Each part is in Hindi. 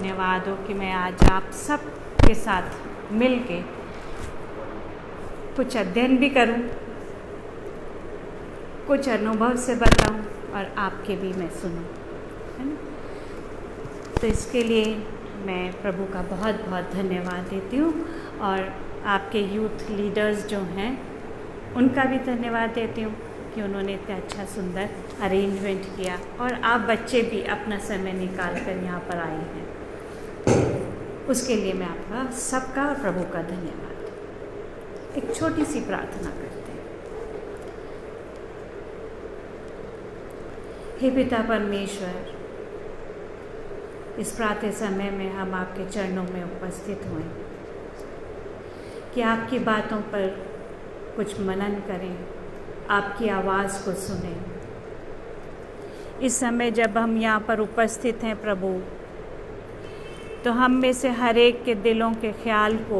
धन्यवाद हो कि मैं आज आप सब के साथ मिल के कुछ अध्ययन भी करूं, कुछ अनुभव से बताऊं और आपके भी मैं सुनूं, है ना। तो इसके लिए मैं प्रभु का बहुत बहुत धन्यवाद देती हूँ और आपके यूथ लीडर्स जो हैं उनका भी धन्यवाद देती हूँ कि उन्होंने इतना अच्छा सुंदर अरेंजमेंट किया और आप बच्चे भी अपना समय निकाल कर यहाँ पर आए हैं। उसके लिए मैं आपका सबका और प्रभु का धन्यवाद। एक छोटी सी प्रार्थना करते हैं। हे पिता परमेश्वर, इस प्रातः समय में हम आपके चरणों में उपस्थित हुए कि आपकी बातों पर कुछ मनन करें, आपकी आवाज़ को सुनें। इस समय जब हम यहाँ पर उपस्थित हैं प्रभु, तो हम में से हर एक के दिलों के ख्याल को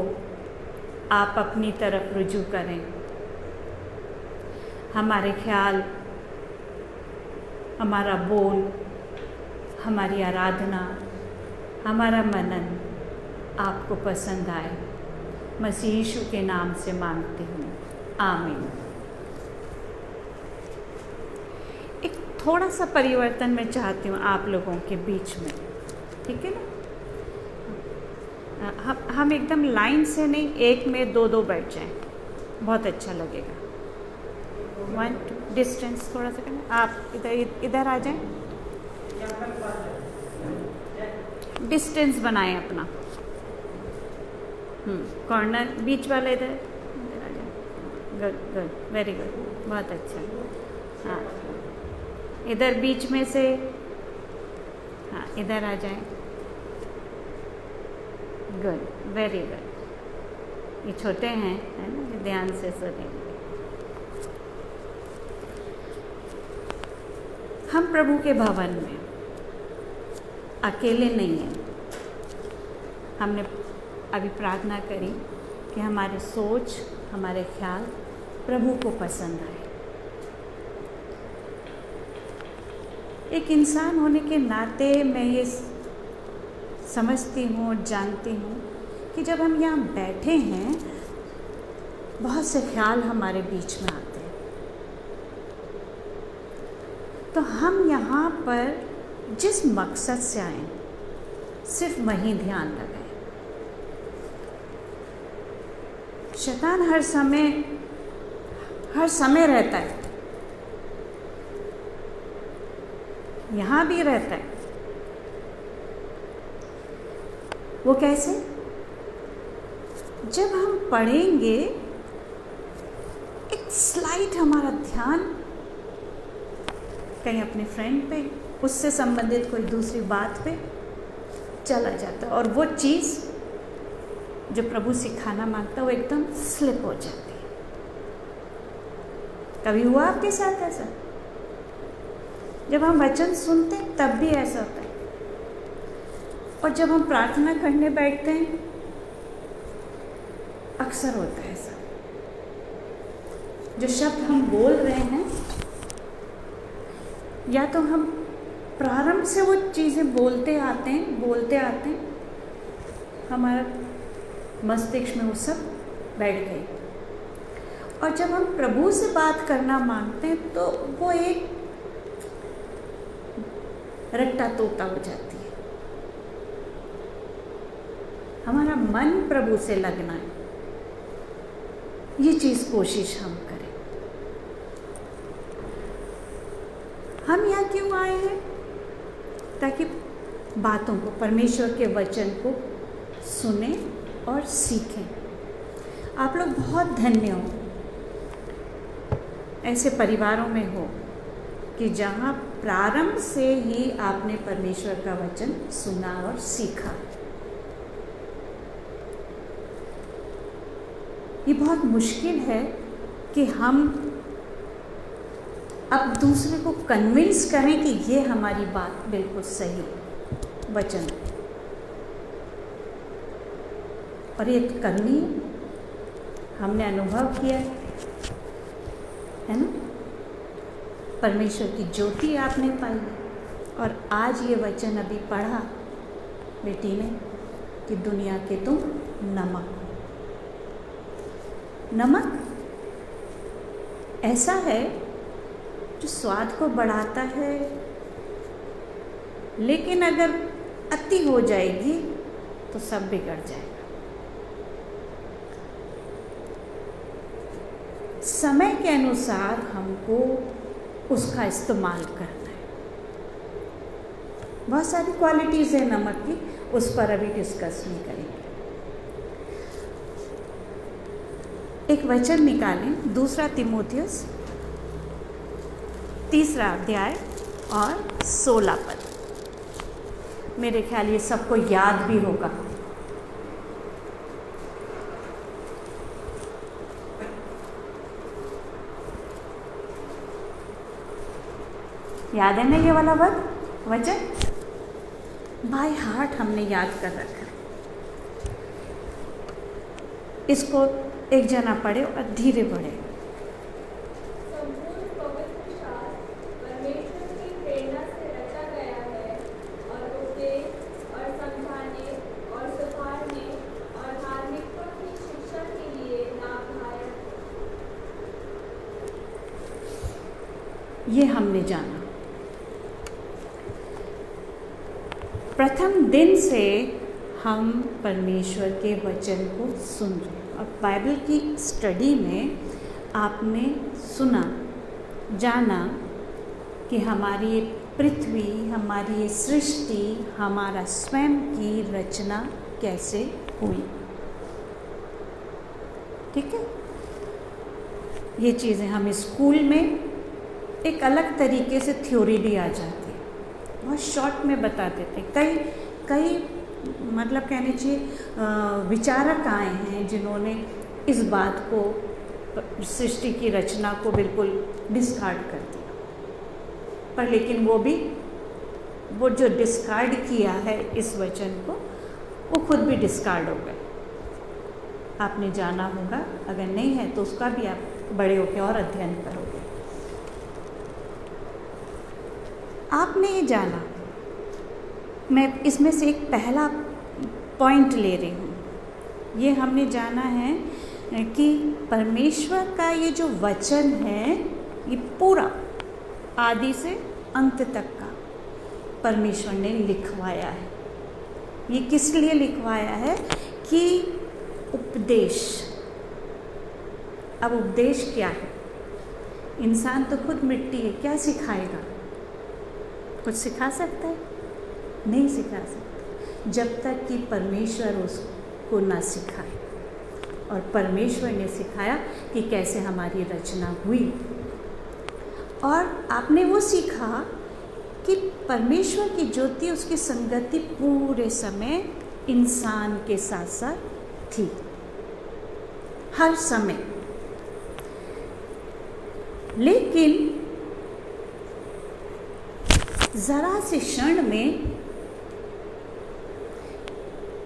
आप अपनी तरफ रुजू करें। हमारे ख्याल, हमारा बोल, हमारी आराधना, हमारा मनन आपको पसंद आए। मसीह यीशु के नाम से मांगती हूँ, आमीन। एक थोड़ा सा परिवर्तन मैं चाहती हूँ आप लोगों के बीच में, ठीक है ना। हम एकदम लाइन से नहीं, एक में दो दो बैठ जाएं, बहुत अच्छा लगेगा। 1 2 डिस्टेंस थोड़ा सा करना। आप इधर आ जाएं, डिस्टेंस बनाएं अपना। कॉर्नर बीच वाला इधर आ जाए। गुड गुड, वेरी गुड, बहुत अच्छा। हाँ, इधर बीच में से, हाँ इधर आ जाएं। Good, very good. ये छोटे हैं, है ना, ध्यान से सुनेंगे। हम प्रभु के भवन में अकेले नहीं हैं। हमने अभी प्रार्थना करी कि हमारे सोच, हमारे ख्याल प्रभु को पसंद आए। एक इंसान होने के नाते मैं ये समझती हूँ और जानती हूँ कि जब हम यहाँ बैठे हैं, बहुत से ख्याल हमारे बीच में आते हैं। तो हम यहाँ पर जिस मकसद से आए, सिर्फ वहीं ध्यान लगाएं। शैतान हर समय रहता है, यहाँ भी रहता है। वो कैसे? जब हम पढ़ेंगे, एक स्लाइड हमारा ध्यान कहीं अपने फ्रेंड पे, उससे संबंधित कोई दूसरी बात पे चला जाता है और वो चीज़ जो प्रभु सिखाना मांगता है वो एकदम स्लिप हो जाती है। कभी हुआ आपके साथ ऐसा? जब हम वचन सुनते हैं तब भी ऐसा होता है, और जब हम प्रार्थना करने बैठते हैं अक्सर होता है ऐसा। जो शब्द हम बोल रहे हैं, या तो हम प्रारंभ से वो चीज़ें बोलते आते हैं, हमारा मस्तिष्क में वो सब बैठ गई, और जब हम प्रभु से बात करना मांगते हैं तो वो एक रट्टा तोता हो जाती है। हमारा मन प्रभु से लगना है, ये चीज़ कोशिश हम करें। हम यहाँ क्यों आए हैं? ताकि बातों को, परमेश्वर के वचन को सुने और सीखें। आप लोग बहुत धन्य हो, ऐसे परिवारों में हो कि जहाँ प्रारंभ से ही आपने परमेश्वर का वचन सुना और सीखा। ये बहुत मुश्किल है कि हम अब दूसरे को कन्विंस करें कि ये हमारी बात बिल्कुल सही वचन है, और ये करनी हमने अनुभव किया है ना। परमेश्वर की ज्योति आपने पाई, और आज ये वचन अभी पढ़ा बेटी ने कि दुनिया के तुम नमक हो। नमक ऐसा है जो स्वाद को बढ़ाता है, लेकिन अगर अति हो जाएगी तो सब बिगड़ जाएगा। समय के अनुसार हमको उसका इस्तेमाल करना है। बहुत सारी क्वालिटीज़ है नमक की, उस पर अभी डिस्कस नहीं करेंगे। एक वचन निकालें, 2 तीमुथियुस 3 अध्याय और 16 पद। मेरे ख्याल ये सबको याद भी होगा। याद है ना ये वाला वचन? बाय हार्ट हमने याद कर रखा है। इसको एक जना पढ़े और धीरे पढ़े। संपूर्ण पवित्र शास्त्र परमेश्वर की प्रेरणा से रचा गया है और उपदेश और समझाने और सुधारने और धार्मिकता की शिक्षा के लिए लाभदायक। ये हमने जाना। प्रथम दिन से हम परमेश्वर के वचन को सुन रहे हैं और बाइबल की स्टडी में आपने सुना, जाना कि हमारी ये पृथ्वी, हमारी ये सृष्टि, हमारा स्वयं की रचना कैसे हुई। ठीक है, ये चीज़ें हमें स्कूल में एक अलग तरीके से थ्योरी दी आ जाती है, बहुत शॉर्ट में बता देते। कई मतलब कहने चाहिए विचारक आए हैं जिन्होंने इस बात को, सृष्टि की रचना को बिल्कुल डिस्कार्ड कर दिया, पर लेकिन वो जो डिस्कार्ड किया है इस वचन को, वो खुद भी डिस्कार्ड हो गए। आपने जाना होगा, अगर नहीं है तो उसका भी आप बड़े होकर और अध्ययन करोगे। आपने ये जाना, मैं इसमें से एक पहला पॉइंट ले रही हूँ। ये हमने जाना है कि परमेश्वर का ये जो वचन है, ये पूरा आदि से अंत तक का परमेश्वर ने लिखवाया है। ये किस लिए लिखवाया है? कि उपदेश। अब उपदेश क्या है? इंसान तो खुद मिट्टी है, क्या सिखाएगा? कुछ सिखा सकता है? नहीं सिखा सकता, जब तक कि परमेश्वर उसको ना सिखाए। और परमेश्वर ने सिखाया कि कैसे हमारी रचना हुई। और आपने वो सीखा कि परमेश्वर की ज्योति, उसकी संगति पूरे समय इंसान के साथ साथ थी, हर समय। लेकिन जरा से क्षण में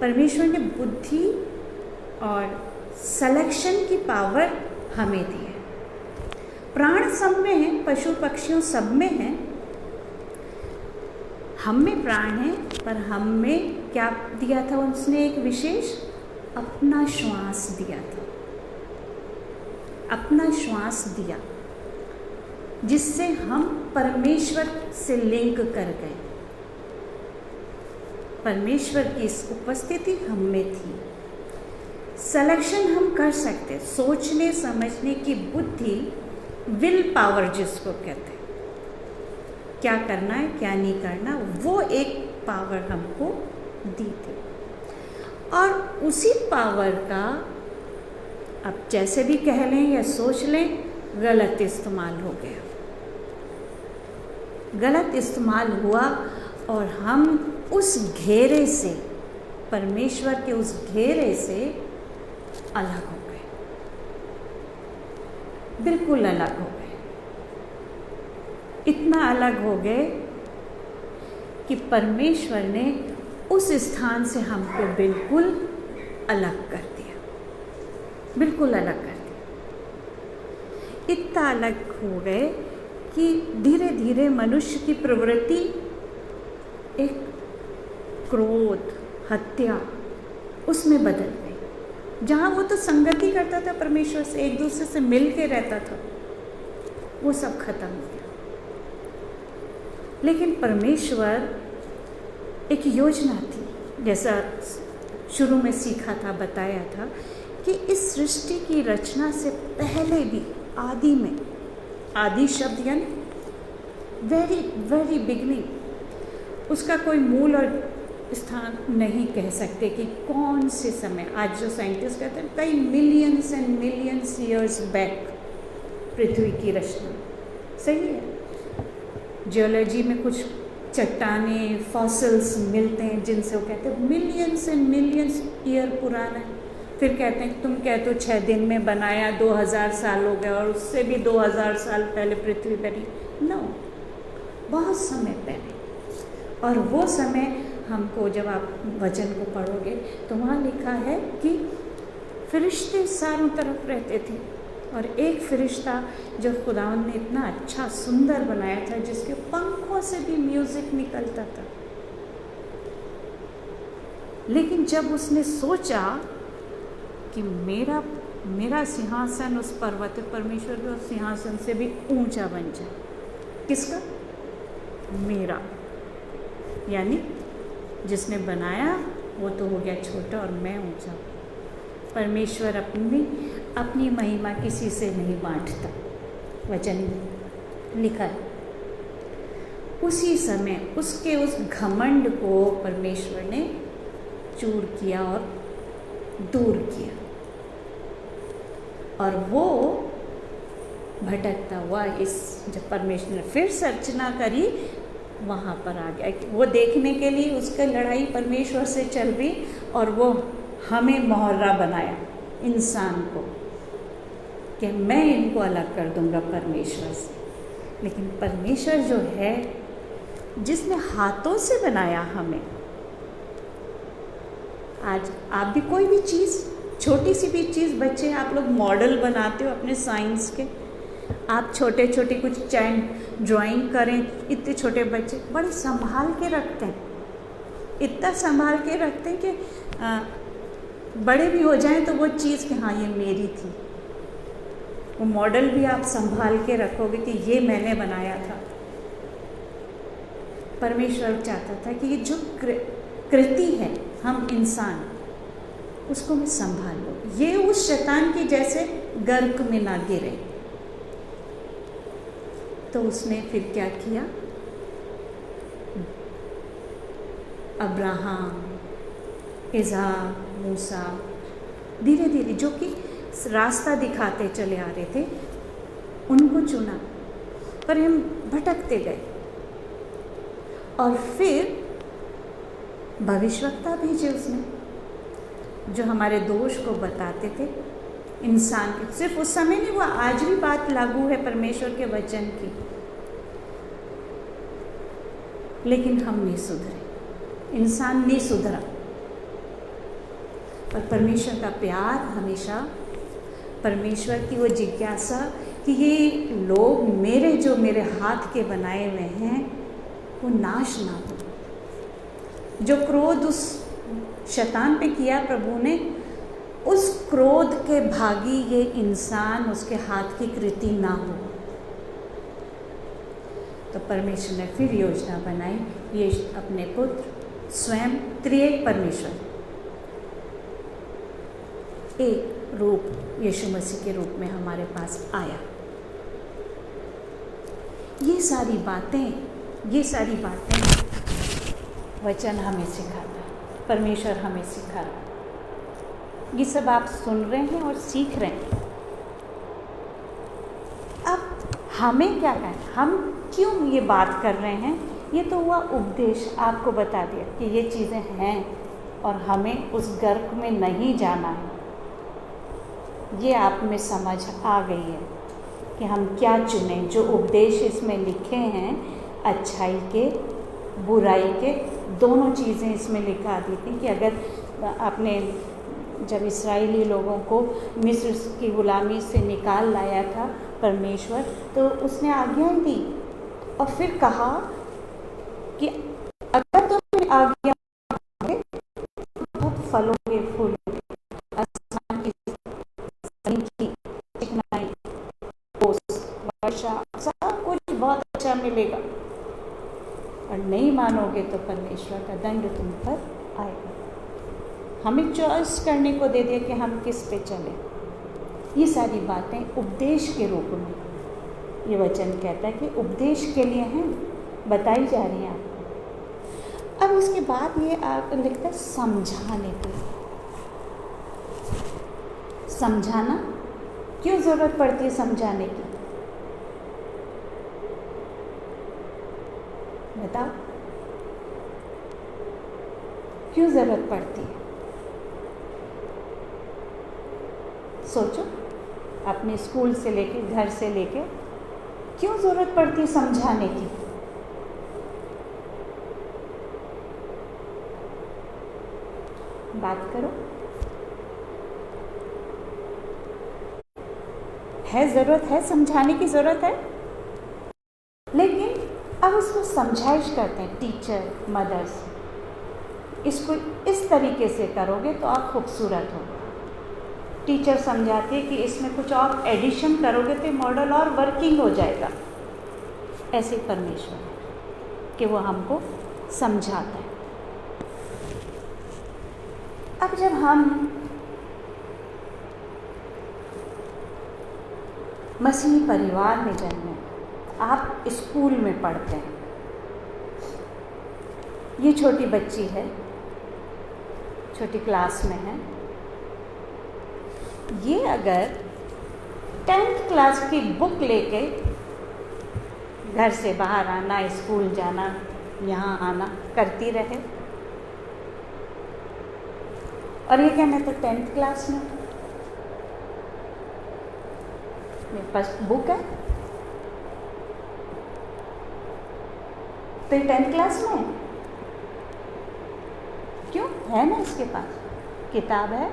परमेश्वर ने बुद्धि और सिलेक्शन की पावर हमें दी है। प्राण सब में है, पशु पक्षियों सब में है, हम में प्राण है, पर हम में क्या दिया था उसने? एक विशेष अपना श्वास दिया था, अपना श्वास दिया, जिससे हम परमेश्वर से लिंक कर गए। परमेश्वर की इस उपस्थिति हम में थी। सिलेक्शन हम कर सकते, सोचने समझने की बुद्धि, विल पावर जिसको कहते हैं, क्या करना है क्या नहीं करना, वो एक पावर हमको दी थी। और उसी पावर का अब जैसे भी कह लें या सोच लें, गलत इस्तेमाल हो गया, गलत इस्तेमाल हुआ और हम उस घेरे से, परमेश्वर के उस घेरे से अलग हो गए, बिल्कुल अलग हो गए। इतना अलग हो गए कि परमेश्वर ने उस स्थान से हमको बिल्कुल अलग कर दिया, बिल्कुल अलग कर दिया। इतना अलग हो गए कि धीरे धीरे मनुष्य की प्रवृत्ति एक क्रोध, हत्या, उसमें बदल गई। जहाँ वो तो संगति करता था परमेश्वर से, एक दूसरे से मिल के रहता था, वो सब खत्म हो गया। लेकिन परमेश्वर एक योजना थी, जैसा शुरू में सीखा था, बताया था कि इस सृष्टि की रचना से पहले भी आदि में, आदि शब्द यानी वेरी वेरी बिगनिंग, उसका कोई मूल और स्थान नहीं कह सकते कि कौन से समय। आज जो साइंटिस्ट कहते हैं कई millions and millions years back पृथ्वी की रचना, सही है। जियोलॉजी में कुछ चट्टानें, फॉसिल्स मिलते हैं जिनसे वो कहते हैं मिलियंस एंड मिलियंस ईयर पुराना है। फिर कहते हैं तुम कहते हो 6 दिन में बनाया, 2000 साल हो गया, और उससे भी 2000 साल पहले पृथ्वी बनी। नो, बहुत समय पहले। और वो समय हमको, जब आप वचन को पढ़ोगे तो वहाँ लिखा है कि फरिश्ते चारों तरफ रहते थे, और एक फरिश्ता जो खुदावंद ने इतना अच्छा सुंदर बनाया था, जिसके पंखों से भी म्यूजिक निकलता था। लेकिन जब उसने सोचा कि मेरा सिंहासन उस पर्वत परमेश्वर के उस सिंहासन से भी ऊंचा बन जाए। किसका? मेरा, यानी जिसने बनाया वो तो हो गया छोटा और मैं ऊंचा। परमेश्वर अपनी महिमा किसी से नहीं बांटता, वचन में लिखा है। उसी समय उसके उस घमंड को परमेश्वर ने चूर किया और दूर किया, और वो भटकता हुआ जब परमेश्वर ने फिर सर्चना करी, वहाँ पर आ गया। वो देखने के लिए उसकी लड़ाई परमेश्वर से चल रही, और वो हमें मोहर्रा बनाया, इंसान को, कि मैं इनको अलग कर दूंगा परमेश्वर से। लेकिन परमेश्वर जो है, जिसने हाथों से बनाया हमें, आज आप भी कोई भी चीज़, छोटी सी भी चीज़, बच्चे आप लोग मॉडल बनाते हो अपने साइंस के, आप छोटे छोटे कुछ चाहे ड्राइंग करें, इतने छोटे बच्चे बड़े संभाल के रखते हैं, इतना संभाल के रखते हैं कि बड़े भी हो जाएं तो वो चीज़ कि हाँ ये मेरी थी। वो मॉडल भी आप संभाल के रखोगे कि ये मैंने बनाया था। परमेश्वर चाहता था कि ये जो कृति है, हम इंसान, उसको मैं संभाल लो, ये उस शैतान की जैसे गर्क में ना गिरे। तो उसने फिर क्या किया? अब्राहम, इसहाक, मूसा, धीरे धीरे जो कि रास्ता दिखाते चले आ रहे थे, उनको चुना, पर हम भटकते गए। और फिर भविष्यवक्ता भेजे उसने, जो हमारे दोष को बताते थे इंसान के। सिर्फ उस समय नहीं, वो आज भी बात लागू है परमेश्वर के वचन की। लेकिन हम नहीं सुधरे, इंसान नहीं सुधरा। और परमेश्वर का प्यार हमेशा, परमेश्वर की वो जिज्ञासा कि ये लोग मेरे हाथ के बनाए हुए हैं, वो नाश ना हो। जो क्रोध उस शैतान पे किया प्रभु ने, उस क्रोध के भागी ये इंसान, उसके हाथ की कृति ना हो। तो परमेश्वर ने फिर योजना बनाई, ये अपने पुत्र स्वयं त्रिएक परमेश्वर एक रूप यीशु मसीह के रूप में हमारे पास आया। ये सारी बातें वचन हमें सिखाता है, परमेश्वर हमें सिखा रहा है। ये सब आप सुन रहे हैं और सीख रहे हैं। अब हमें क्या करना, हम क्यों ये बात कर रहे हैं? ये तो हुआ उपदेश, आपको बता दिया कि ये चीज़ें हैं और हमें उस गर्क में नहीं जाना है। ये आप में समझ आ गई है कि हम क्या चुनें। जो उपदेश इसमें लिखे हैं, अच्छाई के, बुराई के, दोनों चीज़ें इसमें लिखा दी थी कि अगर आपने जब इस्राएली लोगों को मिस्र की गुलामी से निकाल लाया था परमेश्वर, तो उसने आज्ञा दी और फिर कहा कि अगर तुम आज्ञा फलों के, फूलों के, आसमान की, जमीन की चिकनाई, ओस, वर्षा, सब कुछ बहुत अच्छा मिलेगा। और नहीं मानोगे तो परमेश्वर का दंड तुम पर आएगा। हमें चॉइस करने को दे दिया कि हम किस पे चलें। ये सारी बातें उपदेश के रूप में ये वचन कहता है कि उपदेश के लिए हैं, बताई जा रही हैं आपको। अब उसके बाद ये आप लिखता है समझाने के लिए। समझाना क्यों ज़रूरत पड़ती है समझाने की? बताओ, क्यों ज़रूरत पड़ती है? सोचो, अपने स्कूल से लेके, घर से लेके, क्यों ज़रूरत पड़ती है समझाने की? बात करो। है ज़रूरत, है समझाने की ज़रूरत है, लेकिन अब उसको समझाइश करते हैं टीचर, मदर्स। इसको इस तरीके से करोगे तो आप खूबसूरत हो। टीचर समझाती है कि इसमें कुछ और एडिशन करोगे तो मॉडल और वर्किंग हो जाएगा। ऐसे परमेश्वर है कि वो हमको समझाता है। अब जब हम मसीही परिवार में जन्मे, आप स्कूल में पढ़ते हैं, ये छोटी बच्ची है, छोटी क्लास में है, ये अगर 10th क्लास की बुक लेके घर से बाहर आना, स्कूल जाना, यहाँ आना करती रहे, और ये क्या मैं तो 10th क्लास में, मेरे पास बुक है, तो ये 10th क्लास में है। क्यों? है ना, इसके पास किताब है।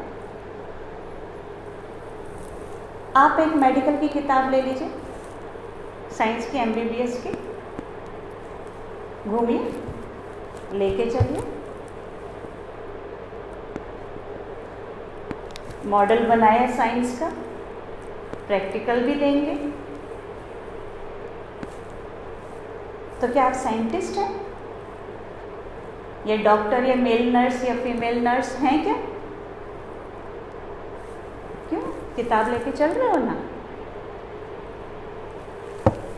आप एक मेडिकल की किताब ले लीजिए, साइंस की, MBBS की, घूमिए, लेके चलिए, मॉडल बनाया साइंस का, प्रैक्टिकल भी देंगे, तो क्या आप साइंटिस्ट हैं? ये डॉक्टर या मेल नर्स या फीमेल नर्स हैं क्या? क्यों? किताब लेके चल रहे हो ना।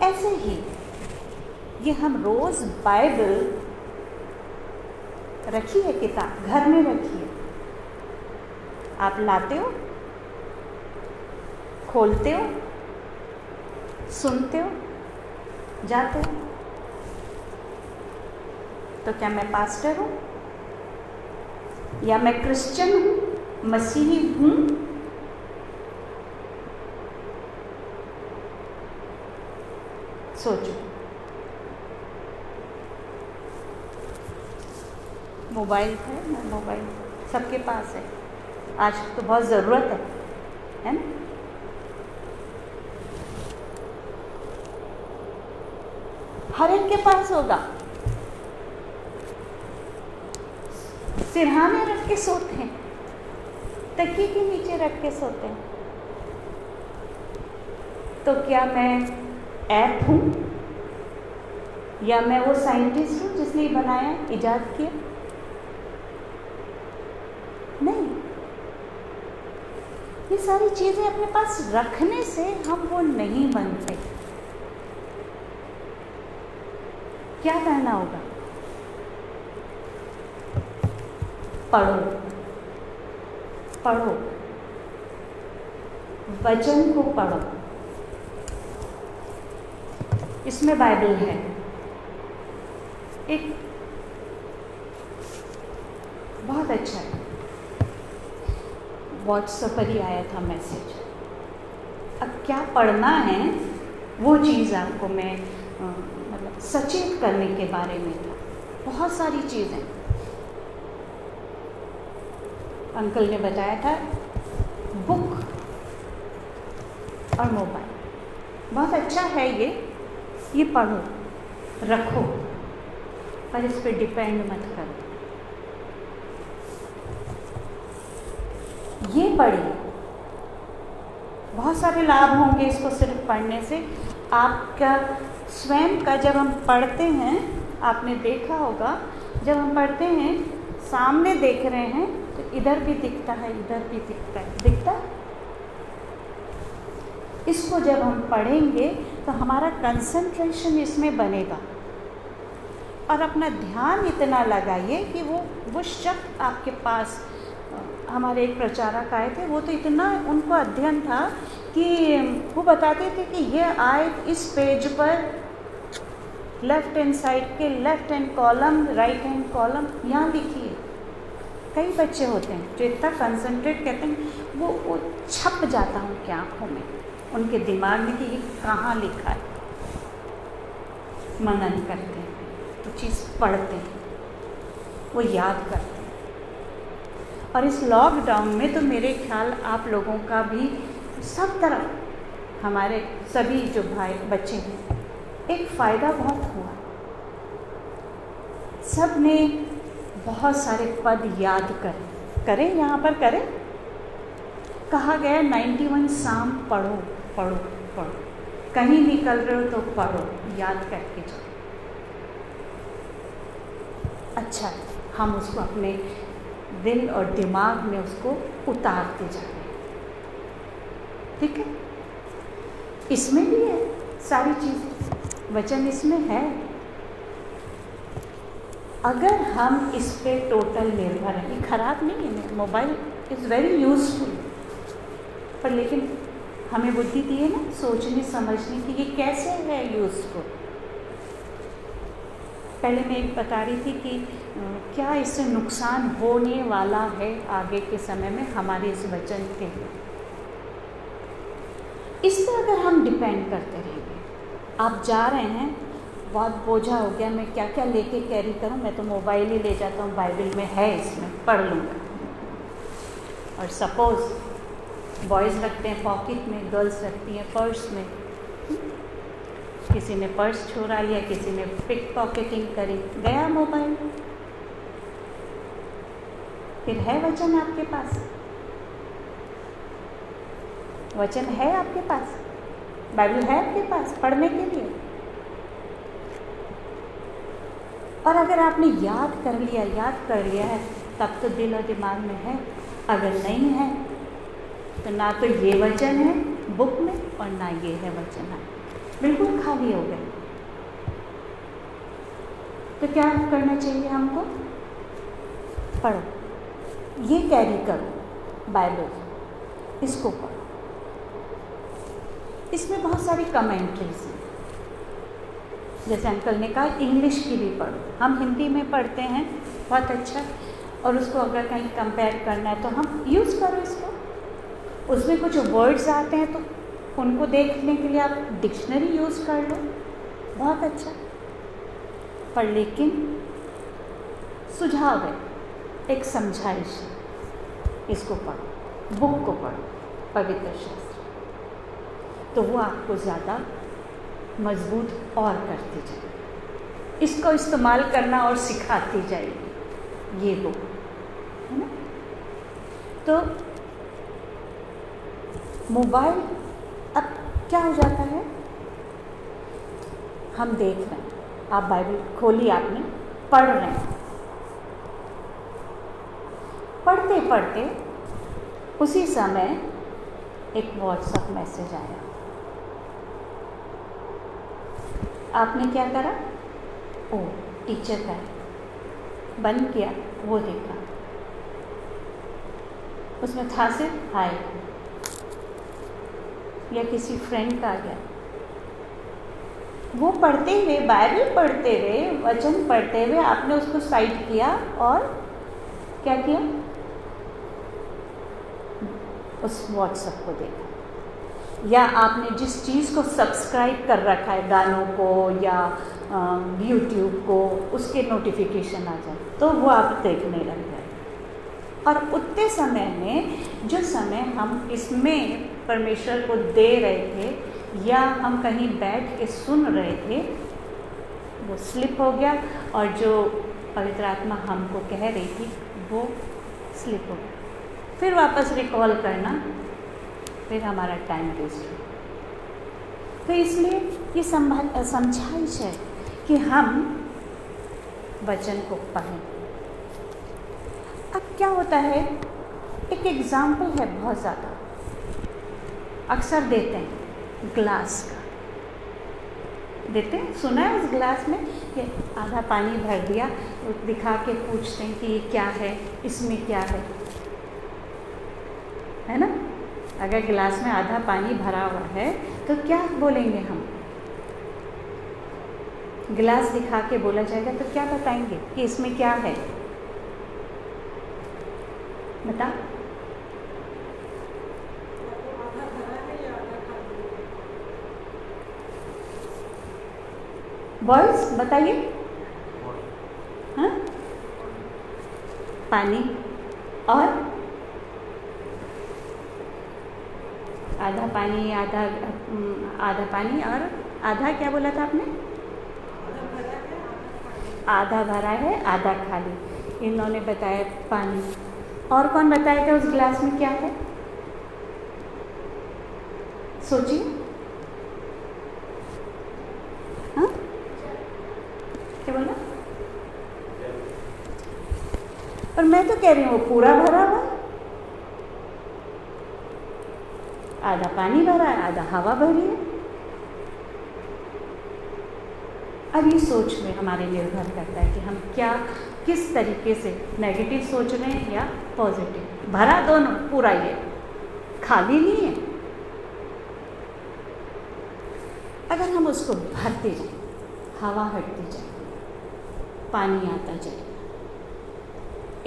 ऐसे ही ये हम रोज बाइबल रखिए, किताब घर में रखिए, आप लाते हो, खोलते हो, सुनते हो, जाते हो। तो क्या मैं पास्टर हूँ या मैं क्रिश्चियन हूँ, मसीही हूँ? सोचो। मोबाइल है ना, मोबाइल सबके पास है, आज तो बहुत ज़रूरत है ना? हर एक के पास होगा। सिरहाने रख के सोते हैं, तकिए के नीचे रख के सोते हैं। तो क्या मैं ऐप हूँ या मैं वो साइंटिस्ट हूँ जिसने बनाया, इजाद किया? नहीं। ये सारी चीज़ें अपने पास रखने से हम वो नहीं बनते। क्या करना होगा? पढ़ो, पढ़ो, वचन को पढ़ो। इसमें बाइबल है। एक बहुत अच्छा है, व्हाट्सएप पर ही आया था मैसेज। अब क्या पढ़ना है वो चीज़ आपको मैं मतलब सचेत करने के बारे में था। बहुत सारी चीज़ें अंकल ने बताया था, बुक और मोबाइल बहुत अच्छा है, ये पढ़ो, रखो, पर इस पर डिपेंड मत करो। ये पढ़िए, बहुत सारे लाभ होंगे इसको सिर्फ पढ़ने से। आपका स्वयं का, जब हम पढ़ते हैं, आपने देखा होगा, जब हम पढ़ते हैं सामने देख रहे हैं तो इधर भी दिखता है, इधर भी दिखता है। इसको जब हम पढ़ेंगे तो हमारा कंसंट्रेशन इसमें बनेगा, और अपना ध्यान इतना लगाइए कि वो शब्द आपके पास। हमारे एक प्रचारक आए थे, वो तो इतना उनको अध्ययन था कि वो बताते थे कि ये आयत इस पेज पर लेफ्ट हैंड साइड के left hand column, right hand column यहाँ लिखी है। कई बच्चे होते हैं जो इतना कंसंट्रेट करते हैं, वो छप जाता है उनकी आँखों में, उनके दिमाग में कि ये कहाँ लिखा है। मनन करते हैं, तो चीज़ पढ़ते हैं, वो याद करते हैं। और इस लॉकडाउन में तो मेरे ख्याल आप लोगों का भी सब तरफ, हमारे सभी जो भाई बच्चे हैं, एक फ़ायदा बहुत हुआ। सब ने बहुत सारे पद याद करें, यहाँ पर करें। कहा गया 91 साम पढ़ो पढ़ो पढ़ो, कहीं निकल रहे हो तो पढ़ो, याद करके जाओ। अच्छा, हम उसको अपने दिल और दिमाग में उसको उतारते जाएं, ठीक है। इसमें भी है सारी चीज़ें, वचन इसमें है। अगर हम इस पे टोटल निर्भर हैं, ये खराब नहीं है, मोबाइल इज़ वेरी यूजफुल, पर लेकिन हमें बुद्धि दी है ना सोचने समझने की, ये कैसे है यूजफुल। पहले मैं एक बता रही थी कि क्या इससे नुकसान होने वाला है आगे के समय में हमारे इस वचन के। इस पर अगर हम डिपेंड करते रहेंगे, आप जा रहे हैं, बहुत बोझा हो गया, मैं क्या क्या लेके कैरी करूं, मैं तो मोबाइल ही ले जाता हूं, बाइबल में है, इसमें पढ़ लूँगा। और सपोज़ बॉयज़ रखते हैं पॉकेट में, गर्ल्स रखती हैं पर्स में। किसी ने पर्स चुरा लिया, किसी ने पिक पॉकेटिंग करी, गया मोबाइल। फिर है वचन आपके पास, वचन है आपके पास, बाइबल है आपके पास पढ़ने के लिए। और अगर आपने याद कर लिया है, तब तो दिल और दिमाग में है। अगर नहीं है तो ना तो ये वचन है बुक में और ना ये है वचन है, बिल्कुल खाली हो गए। तो क्या करना चाहिए हमको? पढ़ो, ये कैरी करो बाइबल, इसको पढ़ो। इसमें बहुत सारी कमेंट्रीज हैं, जैसे अंकल ने कहा इंग्लिश की भी पढ़ो। हम हिंदी में पढ़ते हैं बहुत अच्छा, और उसको अगर कहीं कंपेयर करना है तो हम यूज़ करो इसको। उसमें कुछ वर्ड्स आते हैं तो उनको देखने के लिए आप डिक्शनरी यूज़ कर लो, बहुत अच्छा। पर लेकिन सुझाव है, एक समझाइश, इसको पढ़ो, बुक को पढ़ो, पवित्र शास्त्र, तो वो आपको ज़्यादा मजबूत और करती जाएगी, इसको इस्तेमाल करना और सिखाती जाएगी ये बुक, है ना। तो मोबाइल अब क्या हो जाता है, हम देख रहे हैं, आप बाइबल खोली, आपने पढ़ रहे हैं, पढ़ते पढ़ते उसी समय एक व्हाट्सएप मैसेज आया। आपने क्या करा? ओ टीचर का है, बंद किया, वो देखा, उसमें था सिर्फ हाय, या किसी फ्रेंड का आ गया। वो पढ़ते हुए, बाइबल पढ़ते हुए, वचन पढ़ते हुए आपने उसको साइड किया और क्या किया? उस व्हाट्सएप को देखा, या आपने जिस चीज़ को सब्सक्राइब कर रखा है, गानों को या यूट्यूब को, उसके नोटिफिकेशन आ जाए तो वो आप देखने लग जाए। और उतने समय में, जो समय हम इसमें परमेश्वर को दे रहे थे या हम कहीं बैठ के सुन रहे थे, वो स्लिप हो गया, और जो पवित्र आत्मा हमको कह रही थी वो स्लिप हो गया। फिर वापस रिकॉल करना, फिर हमारा टाइम वेस्ट हो। तो इसलिए ये समझाइश है कि हम वचन को पढ़ें। अब क्या होता है, एक एग्ज़ाम्पल है बहुत ज़्यादा अक्सर देते हैं, ग्लास का देते हैं। सुना है उस ग्लास में कि आधा पानी भर दिया, तो दिखा के पूछते हैं कि ये क्या है, इसमें क्या है ना। अगर गिलास में आधा पानी भरा हुआ है तो क्या बोलेंगे हम? गिलास दिखा के बोला जाएगा तो क्या बताएंगे कि इसमें क्या है? बता। बॉयज बताइए। हाँ, पानी और आधा पानी, आधा पानी और आधा क्या बोला था आपने? आधा भरा है, आधा खाली। इन्होंने बताया पानी। और कौन बताएगा उस गिलास में क्या है? सोचिए। हाँ, क्या बोला? और मैं तो कह रही हूँ वो पूरा भरा हुआ, आधा पानी भरा है, आधा हवा भरी है। अब ये सोच में हमारे निर्भर करता है कि हम क्या, किस तरीके से नेगेटिव सोच रहे हैं या पॉजिटिव। भरा दोनों, पूरा ये खाली नहीं है। अगर हम उसको भरते जाएं, हवा हटती जाए, पानी आता जाए,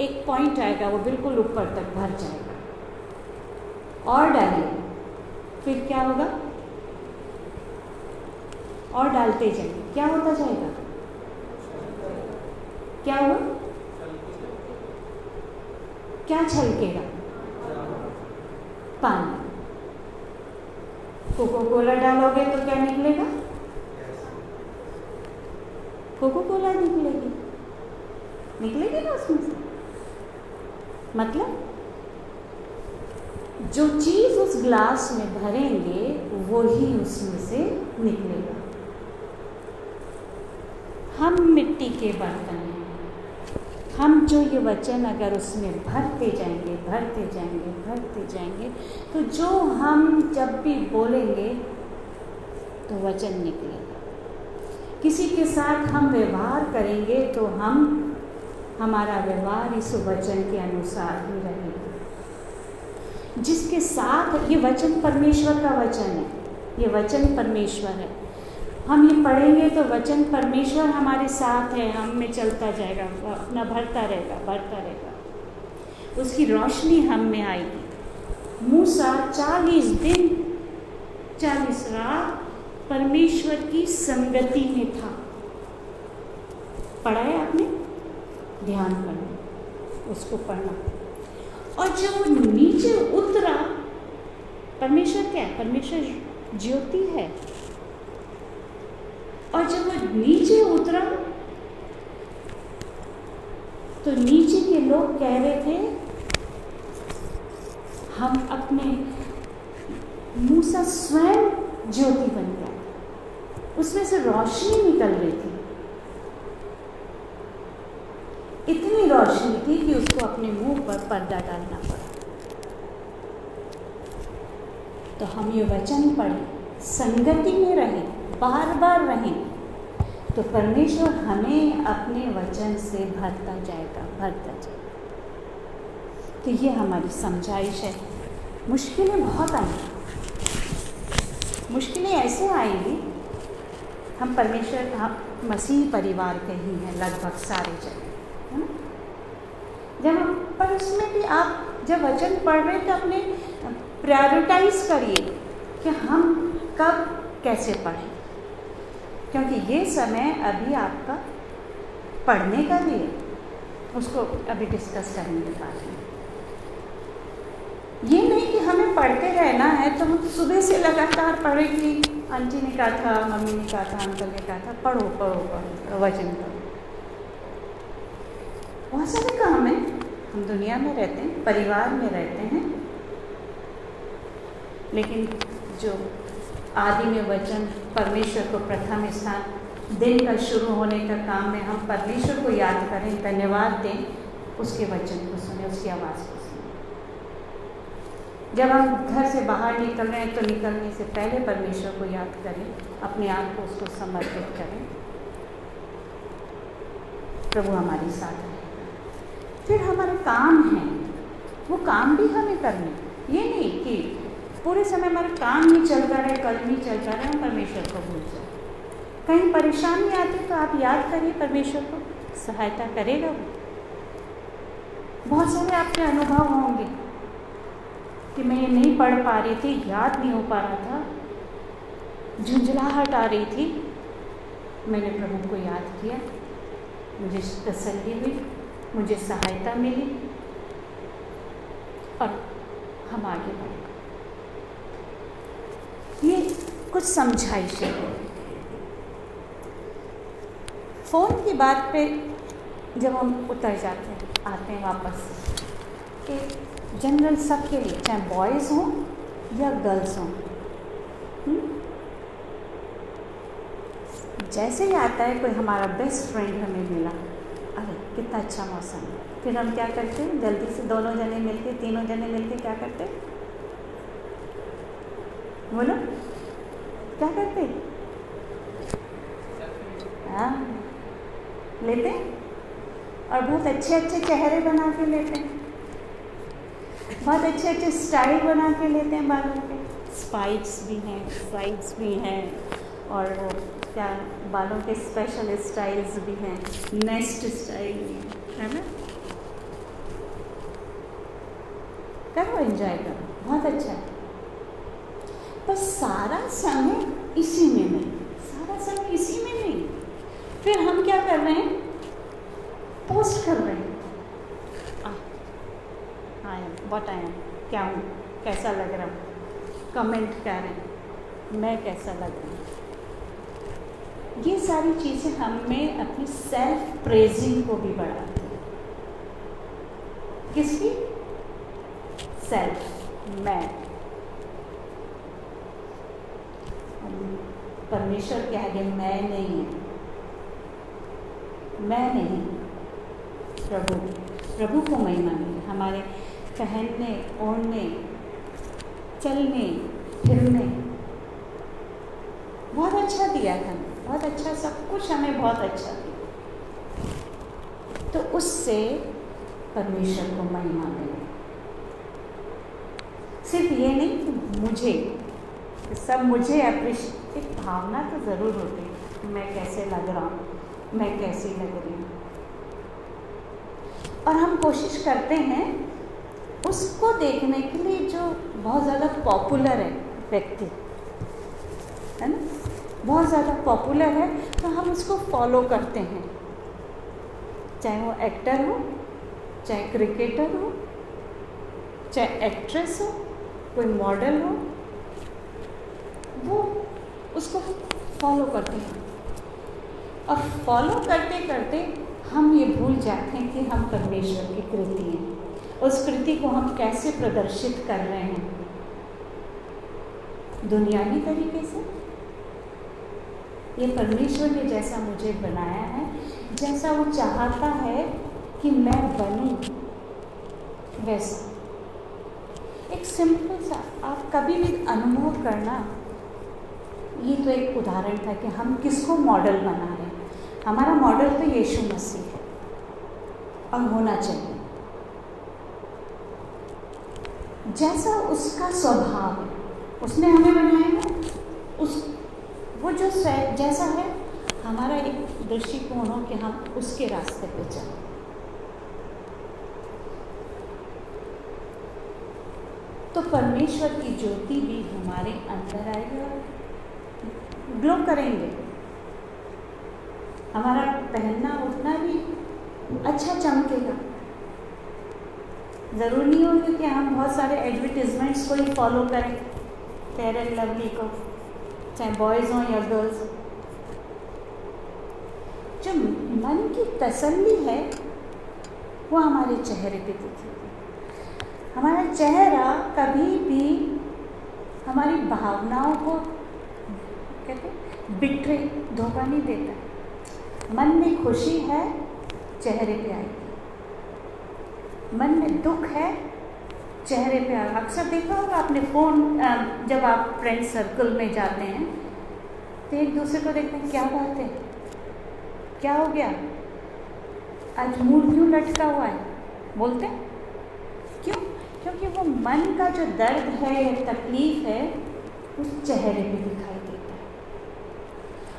एक पॉइंट आएगा वो बिल्कुल ऊपर तक भर जाएगा, और डालिए, फिर क्या होगा? और डालते जाइए, क्या होता जाएगा? क्या हुआ? क्या छलकेगा? पानी। कोको कोला डालोगे तो क्या निकलेगा? कोको कोला निकलेगी ना उसमें से। मतलब जो चीज़ उस ग्लास में भरेंगे वो ही उसमें से निकलेगा। हम मिट्टी के बर्तन हैं। हम जो ये वचन अगर उसमें भरते जाएंगे तो जो हम जब भी बोलेंगे तो वचन निकलेगा। किसी के साथ हम व्यवहार करेंगे तो हमारा व्यवहार इस वचन के अनुसार ही रहेगा। जिसके साथ, ये वचन परमेश्वर का वचन है, ये वचन परमेश्वर है। हम ये पढ़ेंगे तो वचन परमेश्वर हमारे साथ है, हम में चलता जाएगा, अपना भरता रहेगा। उसकी रोशनी हम में आएगी। मूसा 40 दिन 40 रात परमेश्वर की संगति में था। पढ़ा है आपने? ध्यान करना, उसको पढ़ना। और जब वो नीचे उतरा, परमेश्वर क्या है? परमेश्वर ज्योति है। और जब वो नीचे उतरा तो नीचे के लोग कह रहे थे, हम अपने, मूसा स्वयं ज्योति बन गया, उसमें से रोशनी निकल रही थी। इतनी रोशनी थी कि उसको अपने मुंह पर पर्दा डालना पड़ा। तो हम ये वचन पढ़ें, संगति में रहें, बार बार रहें, तो परमेश्वर हमें अपने वचन से भरता जाएगा। तो ये हमारी समझाइश है। मुश्किलें बहुत आएंगी, मुश्किलें ऐसे आएंगी, हम मसीह परिवार के ही हैं लगभग सारे जगह, है ना। जब हम, पर उसमें भी आप जब वचन पढ़ रहे हैं तो अपने प्रायोरिटाइज करिए कि हम कब कैसे पढ़ें, क्योंकि ये समय अभी आपका पढ़ने का भी है। उसको अभी डिस्कस करेंगे बाद में। ये नहीं कि हमें पढ़ते रहना है तो हम सुबह से लगातार पढ़े कि आंटी ने कहा था, मम्मी ने कहा था, अंकल ने कहा था, पढ़ो वचन पढ़ो। वहाँ से भी काम है, हम दुनिया में रहते हैं, परिवार में रहते हैं, लेकिन जो आदि में वचन परमेश्वर को प्रथम स्थान, दिन का शुरू होने का काम में हम परमेश्वर को याद करें, धन्यवाद दें, उसके वचन को सुने, उसकी आवाज़ को सुने। जब हम घर से बाहर निकल रहे हैं तो निकलने से पहले परमेश्वर को याद करें, अपने आप को उसको समर्पित करें। प्रभु हमारे साथ है। फिर हमारे काम हैं, वो काम भी हमें करने। ये नहीं कि पूरे समय हमारा काम नहीं चलता रहे, कर्म नहीं चलता रहे, हम परमेश्वर को भूल जाए। कहीं परेशानी आती तो आप याद करिए, परमेश्वर को सहायता करेगा वो। बहुत सारे आपके अनुभव होंगे कि मैं ये नहीं पढ़ पा रही थी, याद नहीं हो पा रहा था, झुंझलाहट आ रही थी, मैंने प्रभु को याद किया, मुझे तसल्ली हुई, मुझे सहायता मिली और हम आगे बढ़े। ये कुछ समझाइशें हैं। फ़ोन की बात पे जब हम उतर जाते हैं, आते हैं वापस कि जनरल सबके लिए, चाहे बॉयज़ हों या गर्ल्स हों, जैसे ही आता है कोई हमारा बेस्ट फ्रेंड हमें मिला, अरे कितना अच्छा मौसम है, फिर हम क्या करते हैं, जल्दी से दोनों जने मिलके, तीनों जने मिलके क्या करते हैं, बोलो क्या करते हैं? हाँ, लेते हैं और बहुत अच्छे अच्छे चेहरे बना के लेते हैं, बहुत अच्छे अच्छे स्टाइल बना के लेते हैं बालों के, स्पाइक्स भी हैं, साइड्स भी हैं, और वो क्या बालों के स्पेशल स्टाइल्स भी हैं, नेस्ट स्टाइल भी है ना। करो, एंजॉय करो, बहुत अच्छा है। पर सारा समय इसी में नहीं, सारा समय इसी में नहीं। फिर हम क्या कर रहे हैं, पोस्ट कर रहे हैं, I am what I am, क्या हूँ, कैसा लग रहा हूँ, कमेंट कर रहे हैं, मैं कैसा लग रहा हूँ। ये सारी चीज़ें हमें अपनी सेल्फ प्रेजिंग को भी बढ़ाती हैं। किसकी? सेल्फ, मैं। परमेश्वर के आगे मैं नहीं है, मैं नहीं, प्रभु को महिमा मिले। हमारे पहनने, ओढ़ने, चलने, फिरने बहुत अच्छा दिया था, बहुत अच्छा, सब कुछ हमें बहुत अच्छा दिया, तो उससे परमेश्वर को महिमा मिले। सिर्फ ये नहीं कि मुझे, सब मुझे अप्रिशिएट, एक भावना तो ज़रूर होती है, मैं कैसे लग रहा हूँ, मैं कैसी लग रही हूँ, और हम कोशिश करते हैं उसको देखने के लिए जो बहुत ज़्यादा पॉपुलर है व्यक्ति, है ना, बहुत ज़्यादा पॉपुलर है, तो हम उसको फॉलो करते हैं, चाहे वो एक्टर हो, चाहे क्रिकेटर हो, चाहे एक्ट्रेस हो, कोई मॉडल हो, वो उसको फॉलो करते हैं। और फॉलो करते करते हम ये भूल जाते हैं कि हम परमेश्वर की कृति हैं। उस कृति को हम कैसे प्रदर्शित कर रहे हैं, दुनियावी तरीके से। ये परमेश्वर ने जैसा मुझे बनाया है, जैसा वो चाहता है कि मैं बनूं, वैसा। एक सिंपल सा आप कभी भी अनुभव करना, ये तो एक उदाहरण था कि हम किसको मॉडल बना रहे हैं। हमारा मॉडल तो यीशु मसीह है और होना चाहिए, जैसा उसका स्वभाव है, उसने हमें बनाया है, वो जो जैसा है, हमारा एक दृष्टिकोण हो कि हम उसके रास्ते पे चलें। तो परमेश्वर की ज्योति भी हमारे अंदर आएगी और ग्लो करेंगे। हमारा पहनना उठना भी अच्छा चमकेगा। ज़रूरी नहीं होगी कि हम बहुत सारे एडवर्टीजमेंट्स को ही फॉलो करें, फेयर एंड लवली को, चाहे बॉयज़ हों या गर्ल्स। जो मन की तसल्ली है वो हमारे चेहरे पे दिखेगी। हमारा चेहरा कभी भी हमारी भावनाओं को कहते बिट्रे धोखा नहीं देता। मन में खुशी है, चेहरे पे आएगी। मन में दुख है, चेहरे पे आएगा। अक्सर देखा होगा आपने फ़ोन, जब आप फ्रेंड सर्कल में जाते हैं तो एक दूसरे को देखते हैं, क्या बात है, क्या हो गया, आज मूड क्यों लटका हुआ है, बोलते हैं क्यों? क्योंकि वो मन का जो दर्द है या तकलीफ है उस चेहरे पे दिखाई देता है।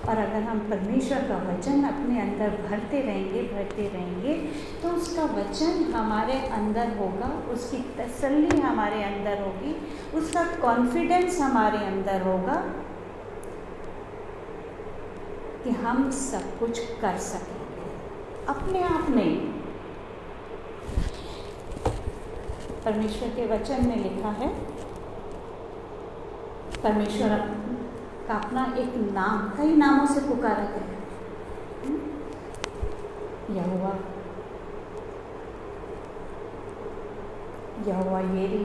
और अगर हम परमेश्वर का वचन अपने अंदर भरते रहेंगे तो उसका वचन हमारे अंदर होगा, उसकी तसल्ली हमारे अंदर होगी, उसका कॉन्फिडेंस हमारे अंदर होगा कि हम सब कुछ कर सकेंगे अपने आप नहीं। परमेश्वर के वचन में लिखा है, परमेश्वर का अपना एक नाम, कई नामों से पुकारा गया है, यहोवा येरी,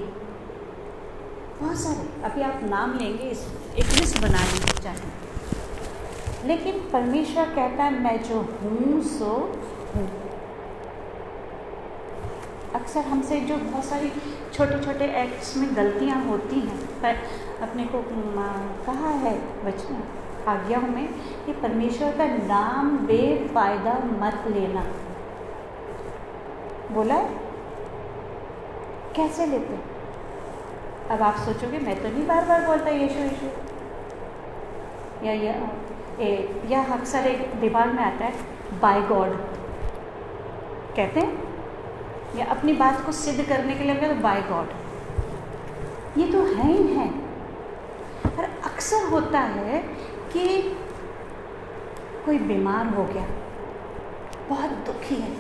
बहुत सारे। अभी आप नाम लेंगे, एक लिस्ट बना लीजिए चाहे। लेकिन परमेश्वर कहता है मैं जो हूँ सो हूँ। अक्सर हमसे जो बहुत सारी छोटे छोटे एक्ट्स में गलतियाँ होती हैं, पर अपने को कहा है वचन आज्ञाओं में कि परमेश्वर का नाम बेफायदा मत लेना। बोला है, कैसे लेते? अब आप सोचोगे मैं तो नहीं बार बार बोलता यीशु यीशु, या अक्सर एक दिमाग में आता है बाय गॉड कहते हैं, या अपनी बात को सिद्ध करने के लिए तो बाय गॉड, ये तो है ही है। पर अक्सर होता है कि कोई बीमार हो गया, बहुत दुखी है,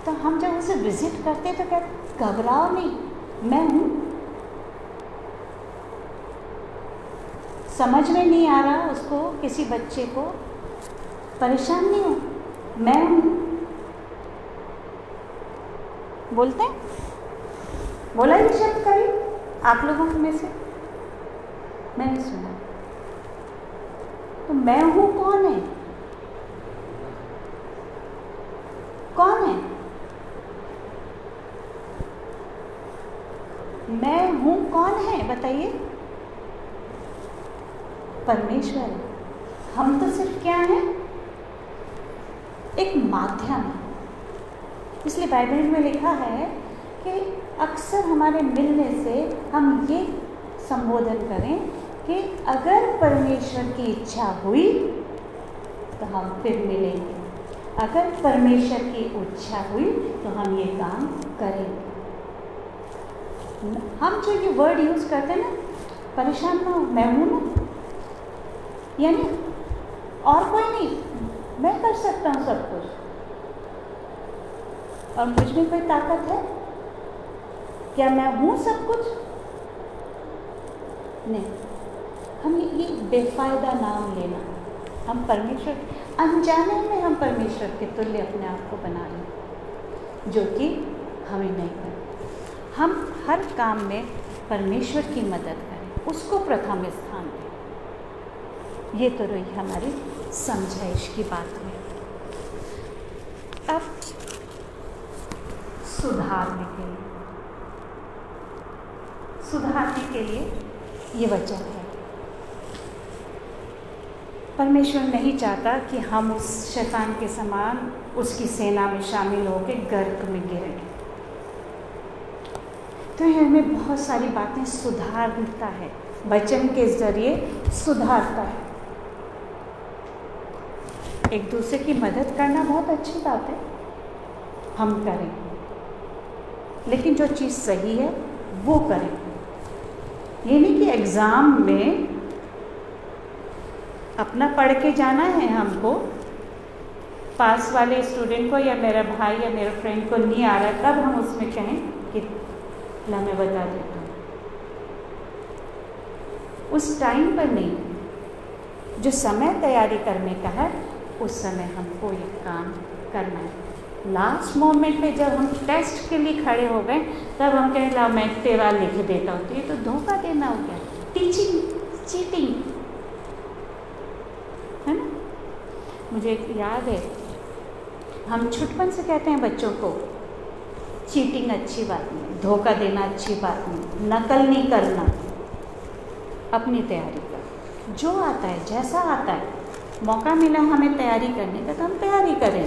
तो हम जब उसे विजिट करते तो कहते घबराओ नहीं, मैं हूँ। समझ में नहीं आ रहा उसको, किसी बच्चे को परेशान नहीं हो, मैं हूँ। बोलते हैं, बोला ये शब्द कभी आप लोगों में से? मैंने सुना। तो मैं हूँ कौन है? कौन है? मैं हूँ कौन है बताइए? परमेश्वर। हम तो सिर्फ क्या हैं? एक माध्यम है। इसलिए बाइबल में लिखा है कि अक्सर हमारे मिलने से हम ये संबोधन करें कि अगर परमेश्वर की इच्छा हुई तो हम फिर मिलेंगे, अगर परमेश्वर की इच्छा हुई तो हम ये काम करेंगे। हम जो ये वर्ड यूज़ करते हैं ना, परेशान ना हो, मैं हूँ ना, यानी और कोई नहीं, मैं कर सकता हूँ सब कुछ, और मुझ में कोई ताकत है क्या? मैं हूँ सब कुछ? नहीं। हम ये बेफायदा नाम लेना, हम परमेश्वर अनजाने में हम परमेश्वर के तुल्य अपने आप को बना लें, जो कि हमें नहीं करना। हम हर काम में परमेश्वर की मदद करें, उसको प्रथम स्थान दें। ये तो रही हमारी समझाइश की बात है। अब सुधारने के लिए ये वचन है। परमेश्वर नहीं चाहता कि हम उस शैतान के समान उसकी सेना में शामिल होकर गर्क में गिरें। तो हमें बहुत सारी बातें सुधारता है, वचन के जरिए सुधारता है। एक दूसरे की मदद करना बहुत अच्छी बात है, हम करें, लेकिन जो चीज़ सही है वो करें। ये नहीं कि एग्ज़ाम में अपना पढ़ के जाना है हमको, पास वाले स्टूडेंट को या मेरा भाई या मेरे फ्रेंड को नहीं आ रहा तब हम उसमें कहें कि ला मैं बता देता हूँ। उस टाइम पर नहीं, जो समय तैयारी करने का है उस समय हमको ये काम करना है। लास्ट मोमेंट पे जब हम टेस्ट के लिए खड़े हो गए तब हम कहें ला मैं तेरा लिख देता हूँ, तो ये तो धोखा देना हो गया, टीचिंग, चीटिंग, है ना। मुझे याद है, हम छुटपन से कहते हैं बच्चों को चीटिंग अच्छी बात नहीं, धोखा देना अच्छी बात नहीं, नकल नहीं करना, अपनी तैयारी कर, जो आता है जैसा आता है, मौका मिला हमें तैयारी करने का तो हम तैयारी करें।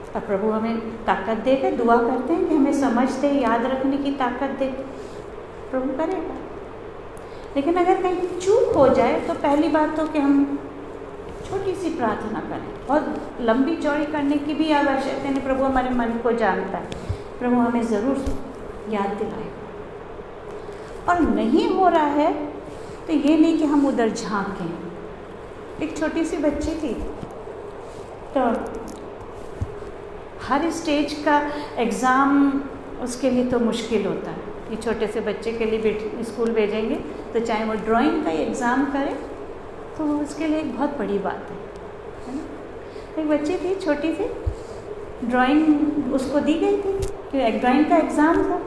और प्रभु हमें ताकत देकर दुआ करते हैं कि हमें समझ दे, याद रखने की ताकत दे, प्रभु करेगा। लेकिन अगर कहीं चूक हो जाए तो पहली बात तो कि हम छोटी सी प्रार्थना करें, बहुत लंबी चौड़ी करने की भी आवश्यकता नहीं, प्रभु हमारे मन को जानता है, प्रभु हमें ज़रूर याद दिलाएगा। और नहीं हो रहा है तो ये नहीं कि हम उधर झांकें। एक छोटी सी बच्ची थी, तो हर स्टेज का एग्ज़ाम उसके लिए तो मुश्किल होता है। ये छोटे से बच्चे के लिए स्कूल भेजेंगे तो चाहे वो ड्राइंग का एग्ज़ाम करे तो उसके लिए एक बहुत बड़ी बात है ना। एक बच्ची थी छोटी सी, ड्राइंग उसको दी गई थी कि ड्राइंग का एग्ज़ाम था,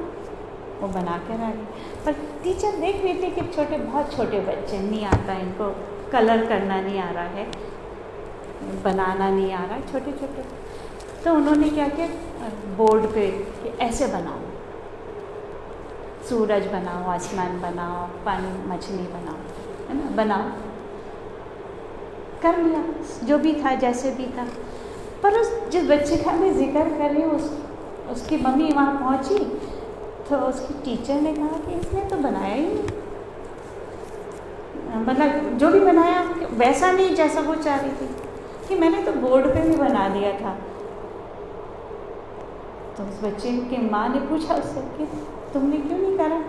वो बना कर आ गई। पर टीचर देख रही थी कि छोटे, बहुत छोटे बच्चे, नहीं आता इनको, कलर करना नहीं आ रहा है, बनाना नहीं आ रहा है, छोटे छोटे। तो उन्होंने क्या किया, बोर्ड पे कि ऐसे बनाओ, सूरज बनाओ, आसमान बनाओ, पानी, मछली बनाओ, है ना, बनाओ। कर लिया जो भी था, जैसे भी था। पर उस जिस बच्चे का मैं जिक्र कर रही हूँ, उसकी मम्मी वहाँ पहुँची तो उसकी टीचर ने कहा कि इसने तो बनाया ही नहीं, मतलब जो भी बनाया वैसा नहीं जैसा वो चाह रही थी, कि मैंने तो बोर्ड पे भी बना दिया था। तो उस बच्चे की माँ ने पूछा उससे कि तुमने क्यों नहीं करा?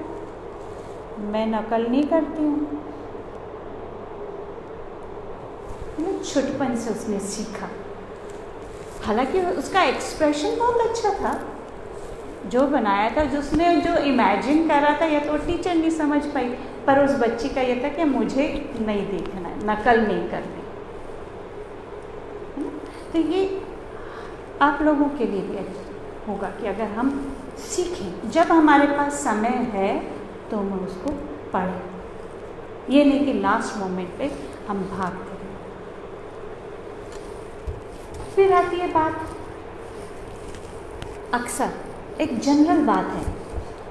मैं नकल नहीं करती हूँ। छुटपन से उसने सीखा। हालांकि उसका एक्सप्रेशन बहुत अच्छा था, जो बनाया था, जिसने जो इमेजिन करा था, या तो टीचर नहीं समझ पाई, पर उस बच्ची का ये था कि मुझे नहीं देखना है, नकल नहीं करनी। तो ये आप लोगों के लिए भी होगा कि अगर हम सीखें, जब हमारे पास समय है तो हम उसको पढ़ें, ये नहीं कि लास्ट मोमेंट पे हम भागते हैं। फिर आती है बात, अक्सर एक जनरल बात है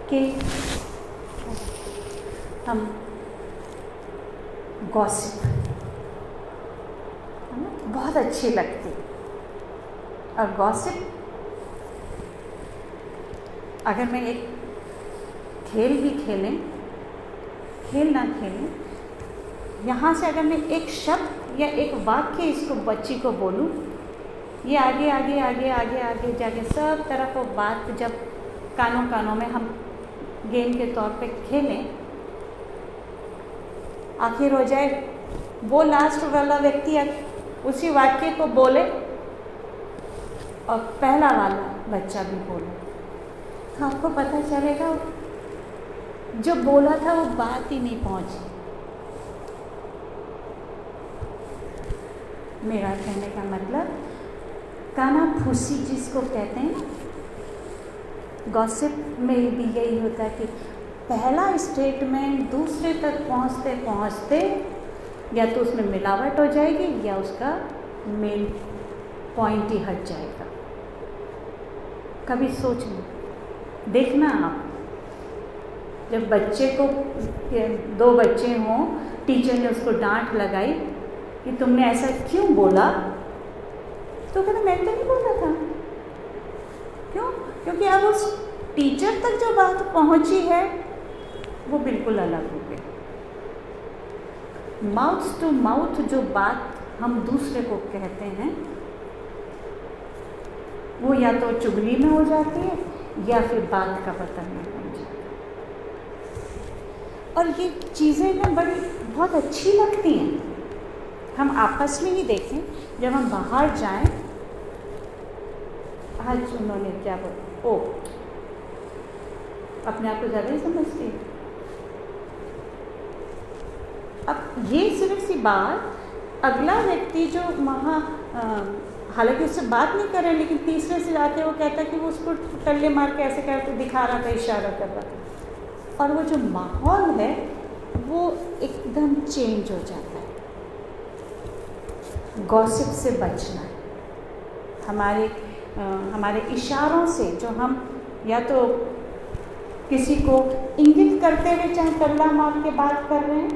कि हम गॉसिप बहुत अच्छी लगती, और गॉसिप अगर मैं एक खेल भी खेलें, खेल ना खेलें, यहाँ से अगर मैं एक शब्द या एक वाक्य इसको बच्ची को बोलूँ, ये आगे आगे आगे आगे आगे जाके सब तरफ वो बात जब कानों कानों में हम गेम के तौर पे खेलें, आखिर हो जाए वो लास्ट वाला व्यक्ति उसी वाक्य को बोले और पहला वाला बच्चा भी बोले, तो आपको पता चलेगा जो बोला था वो बात ही नहीं पहुंची। मेरा कहने का मतलब, कानाफूसी जिसको कहते हैं, गॉसिप में भी यही होता है कि पहला स्टेटमेंट दूसरे तक पहुंचते पहुंचते या तो उसमें मिलावट हो जाएगी या उसका मेन पॉइंट ही हट जाएगा। कभी सोचना, देखना आप, जब बच्चे को, दो बच्चे हों, टीचर ने उसको डांट लगाई कि तुमने ऐसा क्यों बोला, तो कहना मैं तो नहीं बोला था। क्यों? क्योंकि अब उस टीचर तक जो बात पहुंची है वो बिल्कुल अलग हो गई। माउथ टू माउथ जो बात हम दूसरे को कहते हैं वो या तो चुगली में हो जाती है या फिर बात का पतन में बन जाता है। और ये चीज़ें ना बड़ी बहुत अच्छी लगती हैं। हम आपस में ही देखें, जब हम बाहर जाएं, आज उन्होंने क्या बोला, ओ अपने आप को ज़्यादा ही समझती है। अब ये सिर्फ सी बात, अगला व्यक्ति जो वहाँ हालांकि उससे बात नहीं कर रहे, लेकिन तीसरे से जाके वो कहता है कि वो उसको टल्ले मार के ऐसे करके दिखा रहा था, इशारा कर रहा था, और वो जो माहौल है वो एकदम चेंज हो जाता है। गॉसिप से बचना है। हमारे इशारों से, जो हम या तो किसी को इंगित करते हुए चाहे टल्ला मार के बात कर रहे हैं,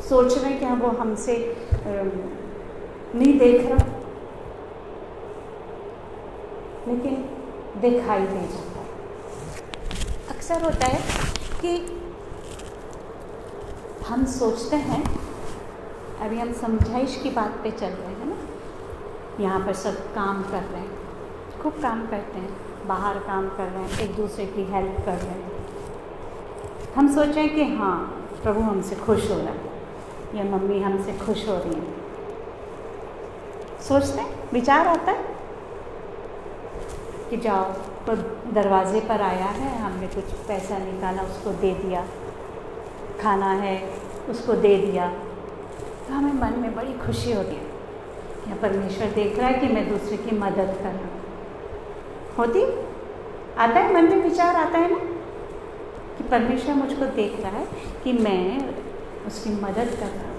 सोच रहे हैं कि हाँ वो हमसे नहीं देख रहा, लेकिन दिखाई दे जाता है। अक्सर होता है कि हम सोचते हैं, अभी हम समझाइश की बात पे चल रहे हैं ना, यहाँ पर सब काम कर रहे हैं, खूब काम करते हैं, बाहर काम कर रहे हैं, एक दूसरे की हेल्प कर रहे हैं। हम सोचें कि हाँ प्रभु हमसे खुश हो रहा है या मम्मी हमसे खुश हो रही है, सोचते हैं, विचार आता है कि जाओ, तो दरवाजे पर आया है, हमने कुछ पैसा निकाला उसको दे दिया, खाना है उसको दे दिया, तो हमें मन में बड़ी खुशी होती है कि परमेश्वर देख रहा है कि मैं दूसरे की मदद कर रहा हूँ। होती आता है, मन में विचार आता है ना कि परमेश्वर मुझको देख रहा है कि मैं उसकी मदद कर रहा हूँ।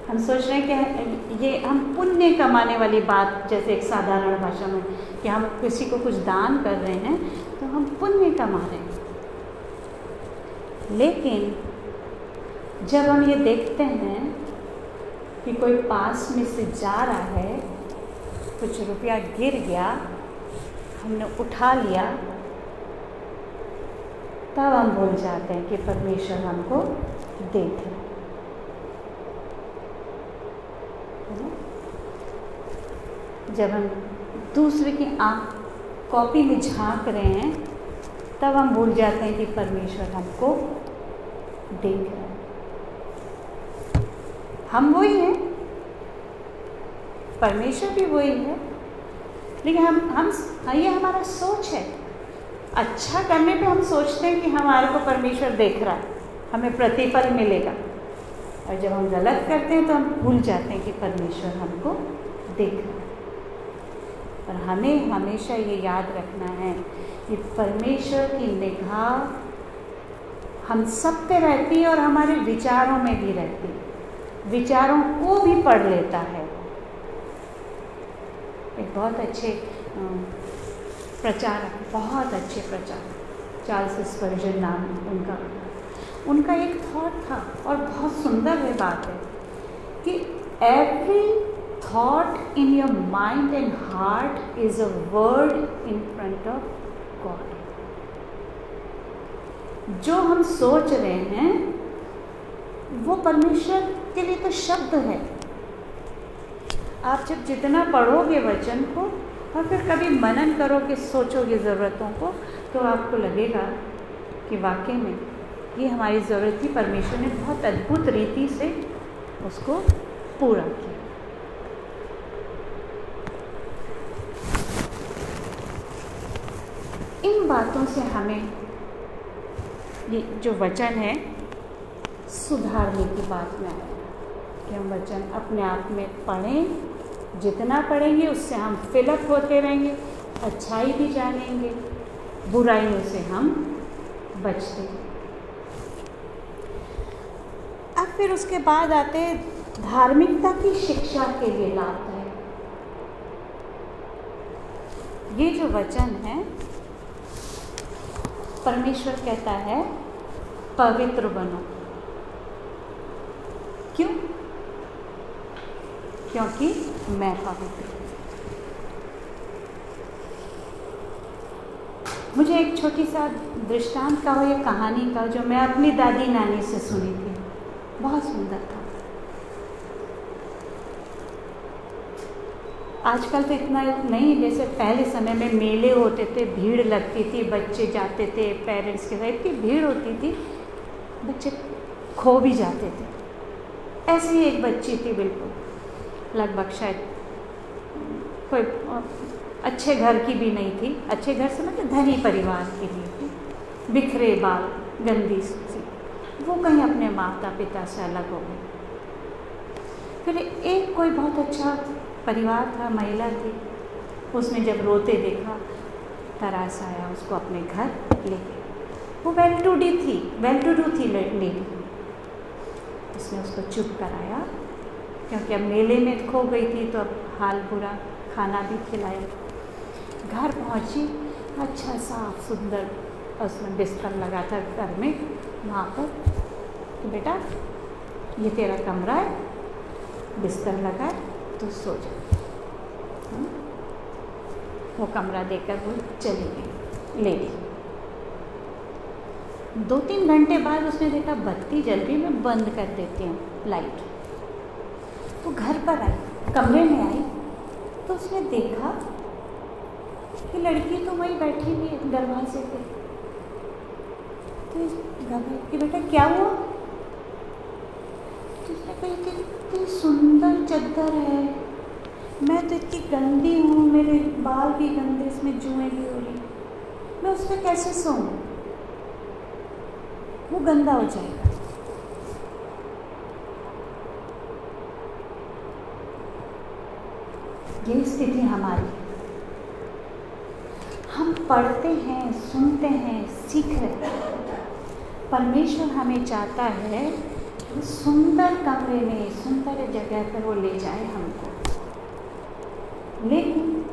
हम सोच रहे हैं कि ये हम पुण्य कमाने वाली बात, जैसे एक साधारण भाषा में कि हम किसी को कुछ दान कर रहे हैं तो हम पुण्य कमा रहे हैं। लेकिन जब हम ये देखते हैं कि कोई पास में से जा रहा है, कुछ रुपया गिर गया, हमने उठा लिया, तब हम भूल जाते हैं कि परमेश्वर हमको देख रहा है। जब हम दूसरे की कॉपी में झांक रहे हैं, तब हम भूल जाते हैं कि परमेश्वर हमको देख रहा है। हम वही हैं, परमेश्वर भी वही है, लेकिन हम ये हमारा सोच है। अच्छा करने पे हम सोचते हैं कि हमारे को परमेश्वर देख रहा है, हमें प्रतिफल मिलेगा, और जब हम गलत करते हैं तो हम भूल जाते हैं कि परमेश्वर हमको देख रहा है। और हमें हमेशा ये याद रखना है कि परमेश्वर की निगाह हम सब पे रहती है और हमारे विचारों में भी रहती है, विचारों को भी पढ़ लेता है। एक बहुत अच्छे प्रचारक, बहुत अच्छे प्रचारक, चार्ल्स स्पर्जन नाम उनका एक थॉट था, और बहुत सुंदर है बात है कि every thought in your mind and heart is a word in front of God. जो हम सोच रहे हैं वो परमेश्वर के लिए तो शब्द है। आप जब जितना पढ़ोगे वचन को और फिर कभी मनन करोगे, सोचोगे ज़रूरतों को, तो आपको लगेगा कि वाकई में ये हमारी ज़रूरत थी, परमेश्वर ने बहुत अद्भुत रीति से उसको पूरा किया। इन बातों से हमें ये जो वचन है सुधारने की बात में आया कि हम वचन अपने आप में पढ़ें, जितना पढ़ेंगे उससे हम फिलअप होते रहेंगे, अच्छाई भी जानेंगे, बुराइयों से हम बचते हैं। अब फिर उसके बाद आते धार्मिकता की शिक्षा के लिए लाभदायक। ये जो वचन है, परमेश्वर कहता है पवित्र बनो। क्यों? क्योंकि मैं पवित्र हूँ। मुझे एक छोटी सा दृष्टांत का हो या कहानी का, जो मैं अपनी दादी नानी से सुनी थी, बहुत सुंदर था। आजकल तो इतना नहीं, जैसे पहले समय में मेले होते थे, भीड़ लगती थी, बच्चे जाते थे पेरेंट्स के साथ, इतनी भीड़ होती थी, बच्चे खो भी जाते थे। ऐसे ही एक बच्ची थी, बिल्कुल लगभग शायद कोई अच्छे घर की भी नहीं थी, अच्छे घर से मतलब धनी परिवार की नहीं थी, बिखरे बाल, गंदी सी, वो कहीं अपने माता पिता से अलग हो गई। फिर एक कोई बहुत अच्छा परिवार था, महिला थी। उसने जब रोते देखा, तरास आया, उसको अपने घर ले गई। वो वेल टू डू थी लेडी। उसने उसको चुप कराया, क्योंकि अब मेले में खो गई थी तो अब हाल बुरा, खाना भी खिलाया। घर पहुंची, अच्छा साफ सुंदर उसने बिस्तर लगा था घर में, वहाँ पर कि बेटा ये तेरा कमरा है, बिस्तर लगा है, तू सो जा। वो कमरा देकर वो चली गई लेडी। 2-3 घंटे बाद उसने देखा बत्ती जल रही, मैं बंद कर देती हूँ लाइट। तो घर पर आई, कमरे में आई, तो उसने देखा कि लड़की तो वहीं बैठी हुई है दरवाजे पे। तो घबराई कि बेटा क्या हुआ? तो उसने कही कि इतनी सुंदर चद्दर है, मैं तो इतनी गंदी हूँ, मेरे बाल भी गंदे, इसमें जुएँ भी हो रही, मैं उस पर कैसे सोऊं? वो गंदा हो जाएगा। ये स्थिति हमारी। हम पढ़ते हैं, सुनते हैं, सीख रहे हैं। परमेश्वर हमें चाहता है कि सुंदर कमरे में, सुंदर जगह पर वो ले जाए हमको, लेकिन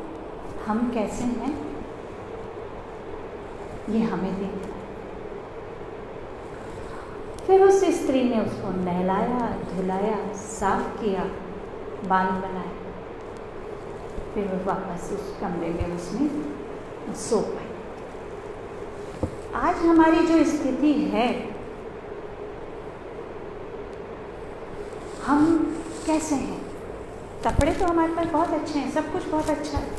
हम कैसे हैं ये हमें देखना है। फिर उस स्त्री ने उसको नहलाया, धुलाया, साफ किया, बाल बनाए, फिर वो वापस उस कमरे में उसने सो पाई। आज हमारी जो स्थिति है, हम कैसे हैं? कपड़े तो हमारे पास बहुत अच्छे हैं, सब कुछ बहुत अच्छा है,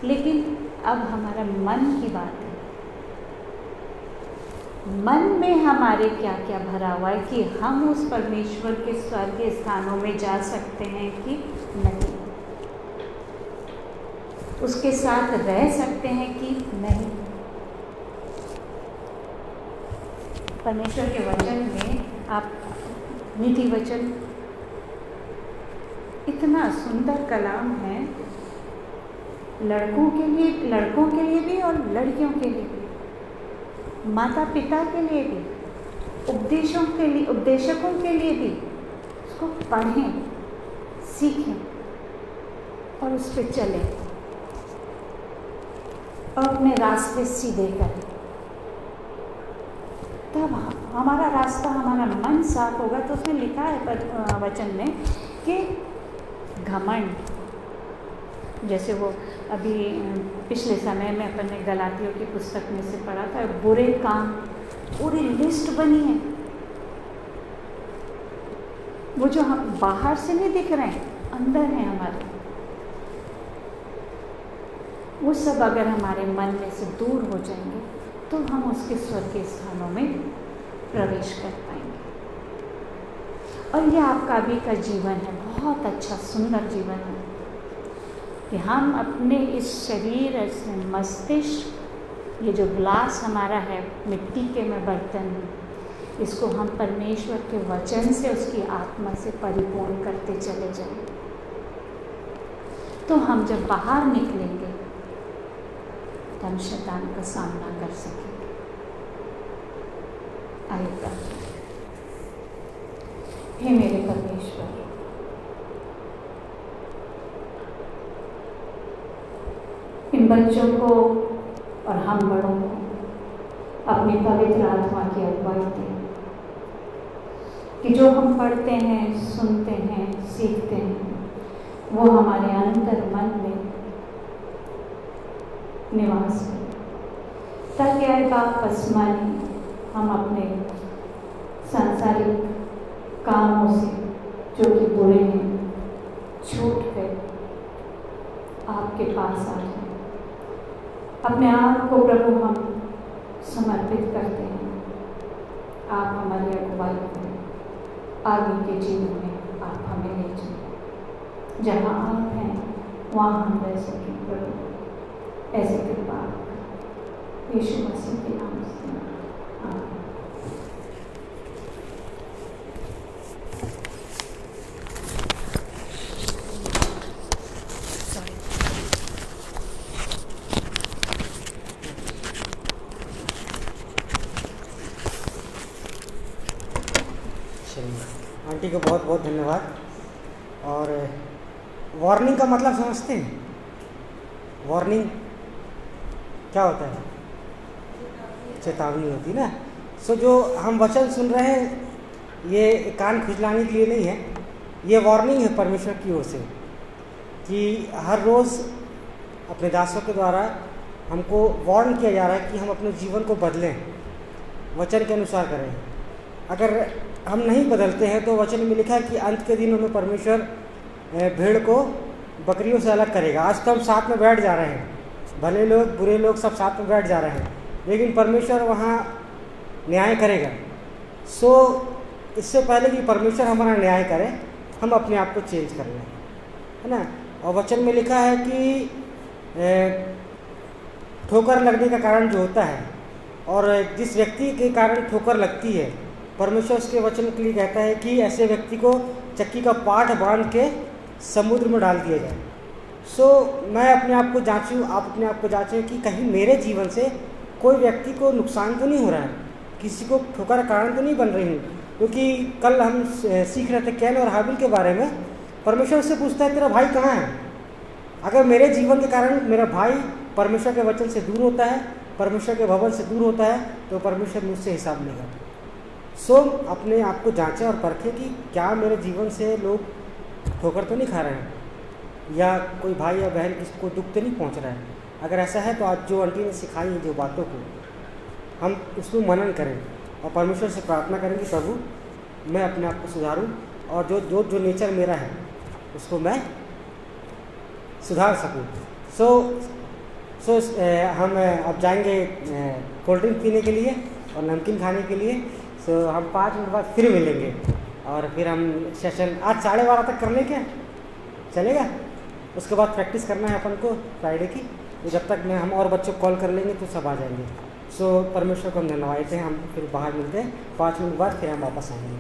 लेकिन अब हमारा मन की बात है। मन में हमारे क्या क्या भरा हुआ है कि हम उस परमेश्वर के स्वर्गीय स्थानों में जा सकते हैं कि नहीं, उसके साथ रह सकते हैं कि नहीं। परमेश्वर के वचन में आप नीति वचन इतना सुंदर कलाम है, लड़कों के लिए भी और लड़कियों के लिए भी, माता पिता के लिए भी, उपदेशकों के लिए भी। उसको पढ़ें, सीखें और उस पर चलें और अपने रास्ते सीधे करें। तब हमारा रास्ता, हमारा मन साफ होगा। तो उसमें लिखा है वचन में कि घमंड, जैसे वो अभी पिछले समय में अपन ने गलातियों की पुस्तक में से पढ़ा था, बुरे काम पूरी लिस्ट बनी है। वो जो हम बाहर से नहीं दिख रहे हैं, अंदर हैं हमारे, वो सब अगर हमारे मन में से दूर हो जाएंगे तो हम उसके स्वर्गीय स्थानों में प्रवेश कर पाएंगे। और यह आपका अभी का जीवन है, बहुत अच्छा सुंदर जीवन है कि हम अपने इस शरीर, इस मस्तिष्क, ये जो ग्लास हमारा है, मिट्टी के में बर्तन है, इसको हम परमेश्वर के वचन से, उसकी आत्मा से परिपूर्ण करते चले जाएं। तो हम जब बाहर निकलेंगे तो हम शैतान का सामना कर सकेंगे। आइए प्रार्थना। हे मेरे परमेश्वर, इन बच्चों को और हम बड़ों को अपनी पवित्र आत्मा की अगुवाई दें कि जो हम पढ़ते हैं, सुनते हैं, सीखते हैं, वो हमारे अंतर मन में निवास करें, ताकि आए बाप पसमानी हम अपने सांसारिक कामों से जो कि बुरे हैं छूट कर आपके पास आ जाए। अपने आप को प्रभु हम समर्पित करते हैं। आप हमारी अगुवाई करें, आगे के जीवन में आप हमें ले जाएं। जहाँ आप हैं वहाँ हम रह सकें प्रभु, ऐसे कृपा यीशु मसीह के नाम से आमीन। आंटी को बहुत बहुत धन्यवाद। और वार्निंग का मतलब समझते हैं? वार्निंग क्या होता है? चेतावनी होती ना। सो जो हम वचन सुन रहे हैं ये कान खुजलाने के लिए नहीं है, ये वार्निंग है परमेश्वर की ओर से कि हर रोज़ अपने दासों के द्वारा हमको वार्न किया जा रहा है कि हम अपने जीवन को बदलें, वचन के अनुसार करें। अगर हम नहीं बदलते हैं तो वचन में लिखा है कि अंत के दिनों में परमेश्वर भेड़ को बकरियों से अलग करेगा। आज तो हम साथ में बैठ जा रहे हैं, भले लोग बुरे लोग सब साथ में बैठ जा रहे हैं, लेकिन परमेश्वर वहाँ न्याय करेगा। सो इससे पहले कि परमेश्वर हमारा न्याय करे, हम अपने आप को चेंज कर लें, है ना। और वचन में लिखा है कि ठोकर लगने का कारण जो होता है, और जिस व्यक्ति के कारण ठोकर लगती है, परमेश्वर उसके वचन के लिए कहता है कि ऐसे व्यक्ति को चक्की का पाट बांध के समुद्र में डाल दिया जाए। सो मैं अपने आप को जांचूं, आप अपने आप को जांचें कि कहीं मेरे जीवन से कोई व्यक्ति को नुकसान तो नहीं हो रहा है, किसी को ठोकर का कारण तो नहीं बन रही हूँ। क्योंकि कल हम सीख रहे थे कैन और हाबिल के बारे में। परमेश्वर से पूछता है तेरा भाई कहाँ है। अगर मेरे जीवन के कारण मेरा भाई परमेश्वर के वचन से दूर होता है, परमेश्वर के भवन से दूर होता है, तो परमेश्वर मुझसे हिसाब लेगा। सो अपने आप को जांचें और परखें कि क्या मेरे जीवन से लोग ठोकर तो नहीं खा रहे हैं, या कोई भाई या बहन किसी को दुख तो नहीं पहुंच रहा है। अगर ऐसा है तो आज जो आंटी ने सिखाई है जो बातों को, हम उसको मनन करें और परमेश्वर से प्रार्थना करें कि प्रभु मैं अपने आप को सुधारूं, और जो नेचर मेरा है उसको मैं सुधार सकूं। सो हम अब जाएंगे कोल्ड ड्रिंक पीने के लिए और नमकीन खाने के लिए। सो हम 5 मिनट बाद फिर मिलेंगे और फिर हम सेशन आज 12:30 तक कर लें, क्या चलेगा? उसके बाद प्रैक्टिस करना है अपन को फ्राइडे की, तो जब तक मैं हम और बच्चों को कॉल कर लेंगे तो सब आ जाएंगे। सो परमेश्वर को हम धन्यवाद देते हैं। हम फिर बाहर मिलते हैं 5 मिनट बाद, फिर हम वापस आएंगे।